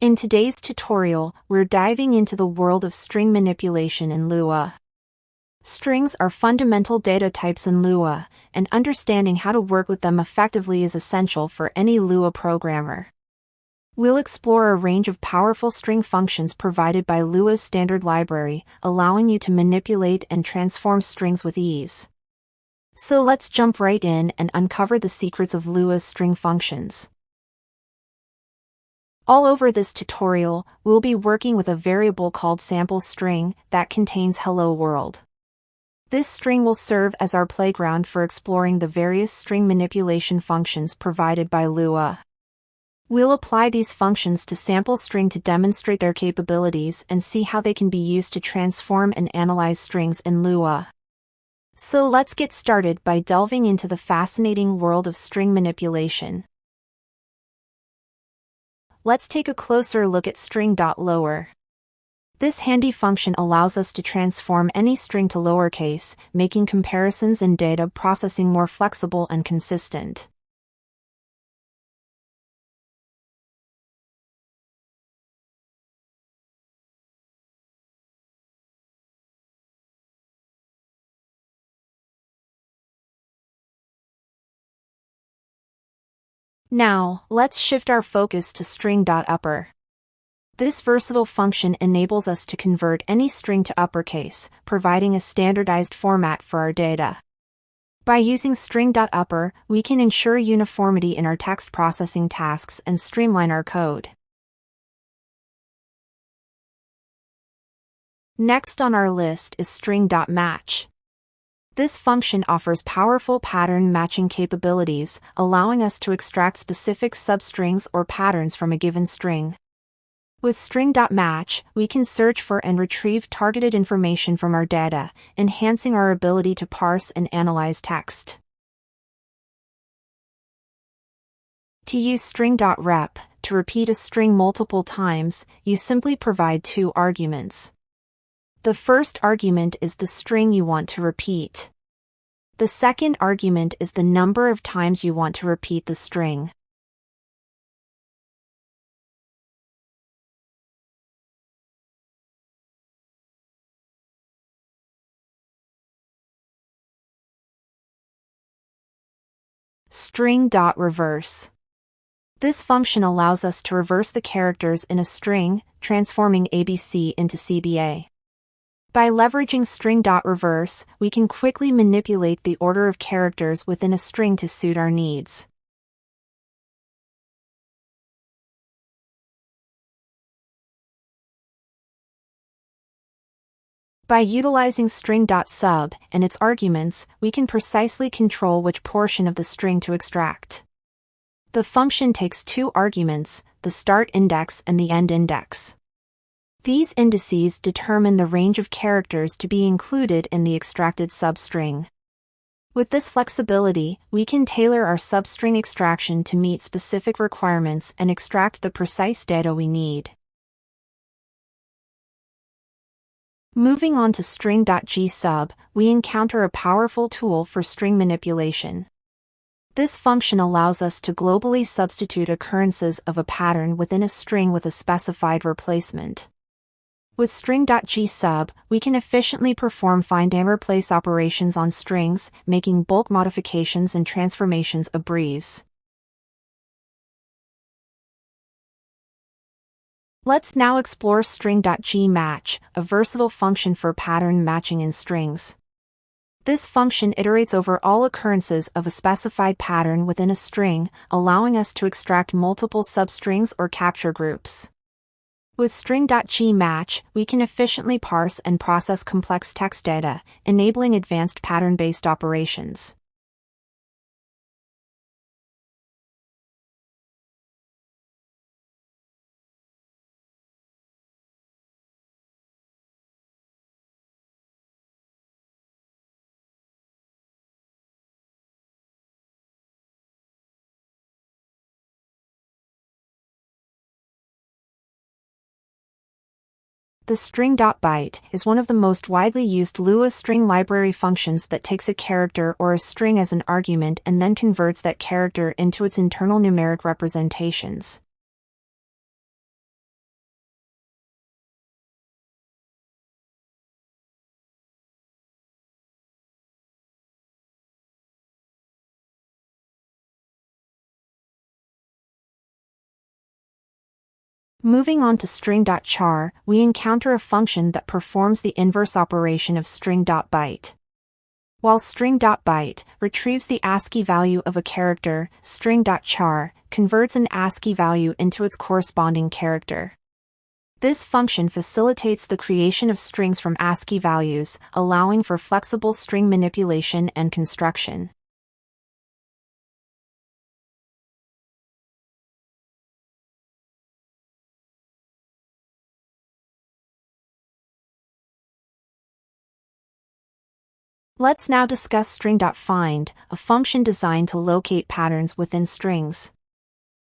In today's tutorial, we're diving into the world of string manipulation in Lua. Strings are fundamental data types in Lua, and understanding how to work with them effectively is essential for any Lua programmer. We'll explore a range of powerful string functions provided by Lua's standard library, allowing you to manipulate and transform strings with ease. So let's jump right in and uncover the secrets of Lua's string functions. All over this tutorial, we'll be working with a variable called sample string that contains hello world. This string will serve as our playground for exploring the various string manipulation functions provided by Lua. We'll apply these functions to sample string to demonstrate their capabilities and see how they can be used to transform and analyze strings in Lua. So let's get started by delving into the fascinating world of string manipulation. Let's take a closer look at string.lower. This handy function allows us to transform any string to lowercase, making comparisons and data processing more flexible and consistent. Now, let's shift our focus to string.upper. This versatile function enables us to convert any string to uppercase, providing a standardized format for our data. By using string.upper, we can ensure uniformity in our text processing tasks and streamline our code. Next on our list is string.match. This function offers powerful pattern matching capabilities, allowing us to extract specific substrings or patterns from a given string. With string.match, we can search for and retrieve targeted information from our data, enhancing our ability to parse and analyze text. To use string.rep, to repeat a string multiple times, you simply provide two arguments. The first argument is the string you want to repeat. The second argument is the number of times you want to repeat the string. String.reverse. This function allows us to reverse the characters in a string, transforming ABC into CBA. By leveraging string.reverse, we can quickly manipulate the order of characters within a string to suit our needs. By utilizing string.sub and its arguments, we can precisely control which portion of the string to extract. The function takes two arguments, the start index and the end index. These indices determine the range of characters to be included in the extracted substring. With this flexibility, we can tailor our substring extraction to meet specific requirements and extract the precise data we need. Moving on to string.gsub, we encounter a powerful tool for string manipulation. This function allows us to globally substitute occurrences of a pattern within a string with a specified replacement. With string.gsub, we can efficiently perform find and replace operations on strings, making bulk modifications and transformations a breeze. Let's now explore string.gmatch, a versatile function for pattern matching in strings. This function iterates over all occurrences of a specified pattern within a string, allowing us to extract multiple substrings or capture groups. With string.gmatch, we can efficiently parse and process complex text data, enabling advanced pattern-based operations. The string.byte is one of the most widely used Lua string library functions that takes a character or a string as an argument and then converts that character into its internal numeric representations. Moving on to string.char, we encounter a function that performs the inverse operation of string.byte. While string.byte retrieves the ASCII value of a character, string.char converts an ASCII value into its corresponding character. This function facilitates the creation of strings from ASCII values, allowing for flexible string manipulation and construction. Let's now discuss string.find, a function designed to locate patterns within strings.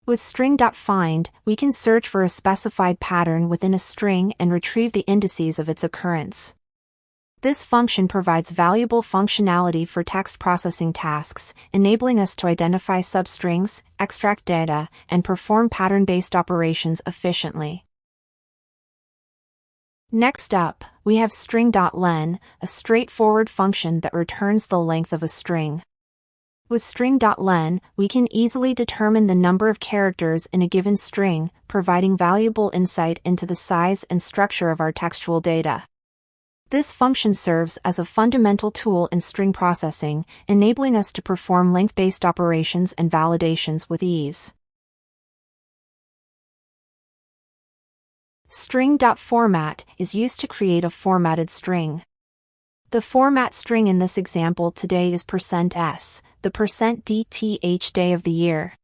With string.find, we can search for a specified pattern within a string and retrieve the indices of its occurrence. This function provides valuable functionality for text processing tasks, enabling us to identify substrings, extract data, and perform pattern-based operations efficiently. Next up, we have string.len, a straightforward function that returns the length of a string. With string.len, we can easily determine the number of characters in a given string, providing valuable insight into the size and structure of our textual data. This function serves as a fundamental tool in string processing, enabling us to perform length-based operations and validations with ease. String.format is used to create a formatted string. The format string in this example today is %s, the %dth day of the year.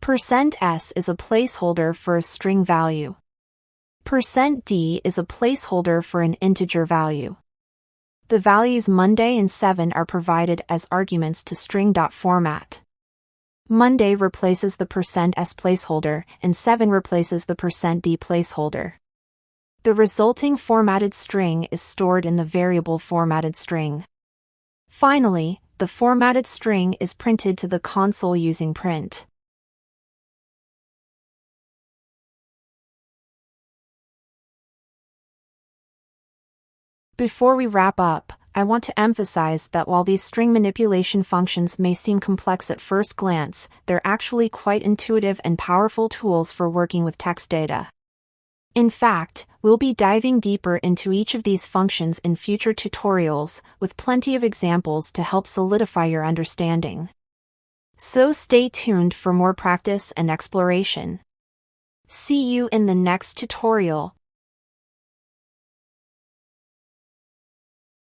%s is a placeholder for a string value. %d is a placeholder for an integer value. The values Monday and 7 are provided as arguments to string.format. Monday replaces the %s placeholder, and 7 replaces the %d placeholder. The resulting formatted string is stored in the variable formatted string. Finally, the formatted string is printed to the console using print. Before we wrap up, I want to emphasize that while these string manipulation functions may seem complex at first glance, they're actually quite intuitive and powerful tools for working with text data. In fact, we'll be diving deeper into each of these functions in future tutorials, with plenty of examples to help solidify your understanding. So stay tuned for more practice and exploration. See you in the next tutorial.